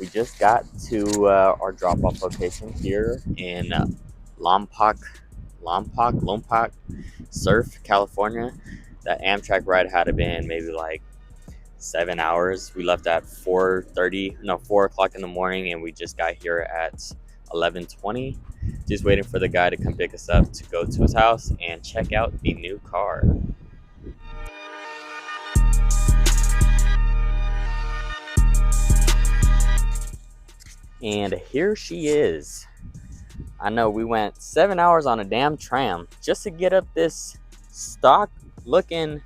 We just got to our drop-off location here in Lompoc, Surf, California. That Amtrak ride had been maybe like 7 hours. We left at 4 o'clock in the morning, and we just got here at 11:20. Just waiting for the guy to come pick us up to go to his house and check out the new car. And here she is. I know we went 7 hours on a damn tram just to get up this stock looking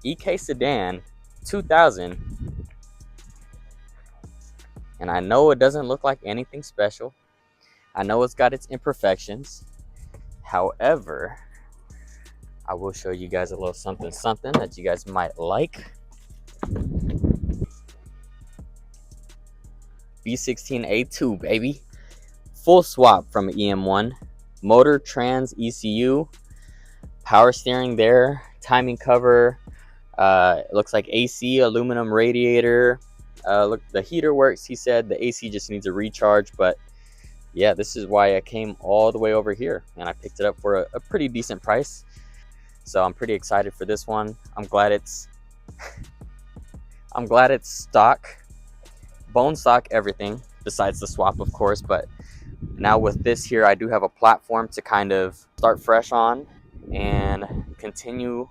EK sedan 2000. And I know it doesn't look like anything special. I know it's got its imperfections. However, I will show you guys a little something that you guys might like. B16A2, baby. Full swap from EM1. Motor, trans, ECU. Power steering there. Timing cover. It looks like AC, aluminum radiator. Look, the heater works. He said the AC just needs a recharge, but yeah, this is why I came all the way over here and I picked it up for a pretty decent price. So I'm pretty excited for this one. I'm glad it's stock, bone stock, everything besides the swap, of course. But now with this here, I do have a platform to kind of start fresh on and continue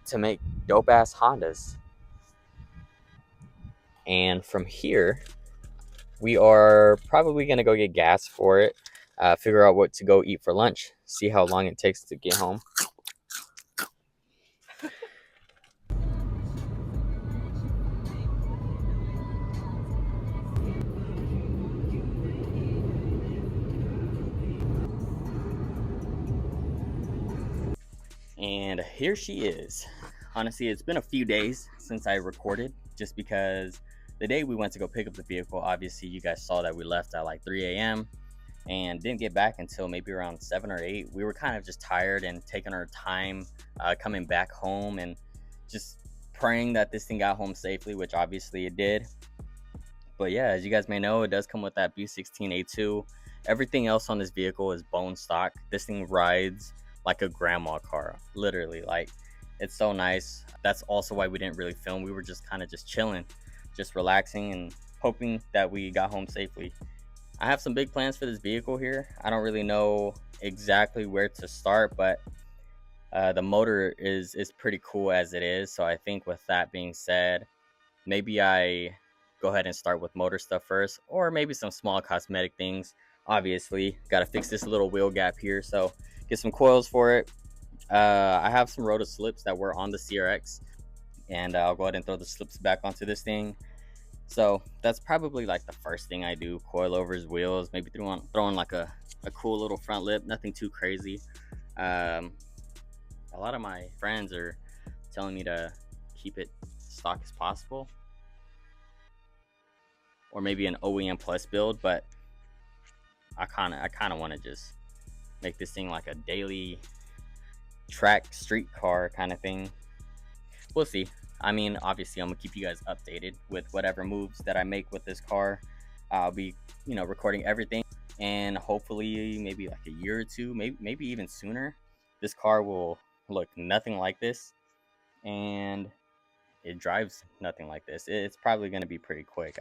to make dope ass Hondas. And from here, we are probably gonna go get gas for it, figure out what to go eat for lunch, see how long it takes to get home. And here she is. Honestly, it's been a few days since I recorded, just because the day we went to go pick up the vehicle, obviously you guys saw that we left at like 3 a.m. and didn't get back until maybe around 7 or 8. We were kind of just tired and taking our time coming back home and just praying that this thing got home safely, which obviously it did. But yeah, as you guys may know, it does come with that B16A2. Everything else on this vehicle is bone stock. This thing rides like a grandma car, literally. Like, it's so nice. That's also why we didn't really film. We were just kind of just chilling, just relaxing and hoping that we got home safely. I have some big plans for this vehicle here. I don't really know exactly where to start, but the motor is pretty cool as it is. So I think with that being said, maybe I go ahead and start with motor stuff first, or maybe some small cosmetic things. Obviously, got to fix this little wheel gap here, so get some coils for it. I have some rotor slips that were on the CRX, and I'll go ahead and throw the slips back onto this thing. So that's probably like the first thing I do. Coilovers, wheels, maybe throwing like a cool little front lip. Nothing too crazy. A lot of my friends are telling me to keep it stock as possible, or maybe an OEM plus build, but I kind of want to just make this thing like a daily track street car kind of thing. We'll see. I mean, obviously, I'm gonna keep you guys updated with whatever moves that I make with this car. I'll be, recording everything, and hopefully, maybe like a year or two, maybe even sooner, this car will look nothing like this, and it drives nothing like this. It's probably gonna be pretty quick.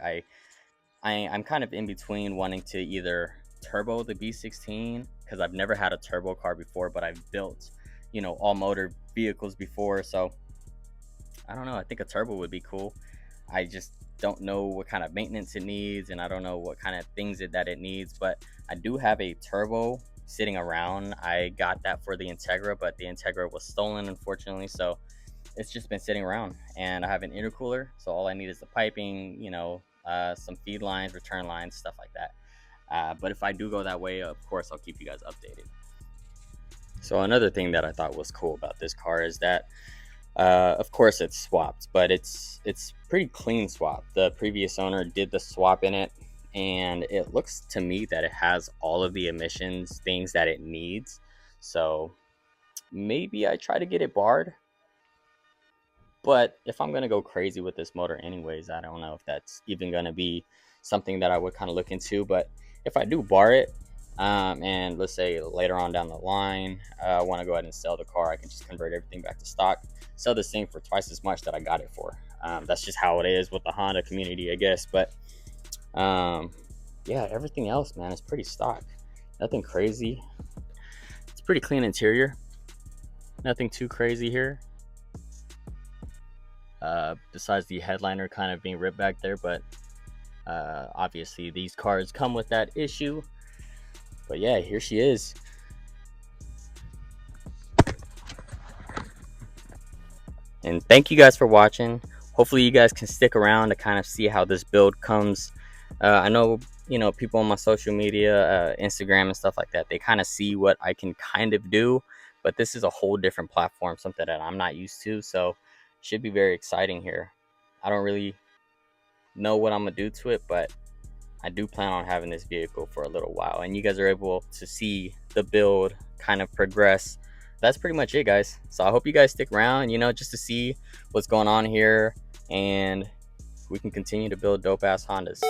I'm kind of in between wanting to either turbo the B16 because I've never had a turbo car before, but I've built, all motor vehicles before, so I don't know. I think a turbo would be cool. I just don't know what kind of maintenance it needs, and I don't know what kind of things that it needs. But I do have a turbo sitting around. I got that for the Integra, but the Integra was stolen, unfortunately. So it's just been sitting around. And I have an intercooler, so all I need is the piping, some feed lines, return lines, stuff like that. But if I do go that way, of course, I'll keep you guys updated. So another thing that I thought was cool about this car is that of course, it's swapped, but it's pretty clean swap. The previous owner did the swap in it, and it looks to me that it has all of the emissions things that it needs. So maybe I try to get it barred. But if I'm gonna go crazy with this motor, anyways, I don't know if that's even gonna be something that I would kind of look into. But if I do bar it, and let's say later on down the line, I want to go ahead and sell the car, I can just convert everything back to stock, sell this thing for twice as much that I got it for. That's just how it is with the Honda community, I guess. But yeah, everything else, man, is pretty stock. Nothing crazy. It's pretty clean interior. Nothing too crazy here. Besides the headliner kind of being ripped back there, but obviously these cars come with that issue. But yeah, here she is. And thank you guys for watching. Hopefully you guys can stick around to kind of see how this build comes. I know, people on my social media, Instagram and stuff like that, they kind of see what I can kind of do, but this is a whole different platform, something that I'm not used to. So it should be very exciting here. I don't really know what I'm gonna do to it, but I do plan on having this vehicle for a little while, and you guys are able to see the build kind of progress. That's pretty much it, guys. So I hope you guys stick around, just to see what's going on here, and we can continue to build dope ass Hondas.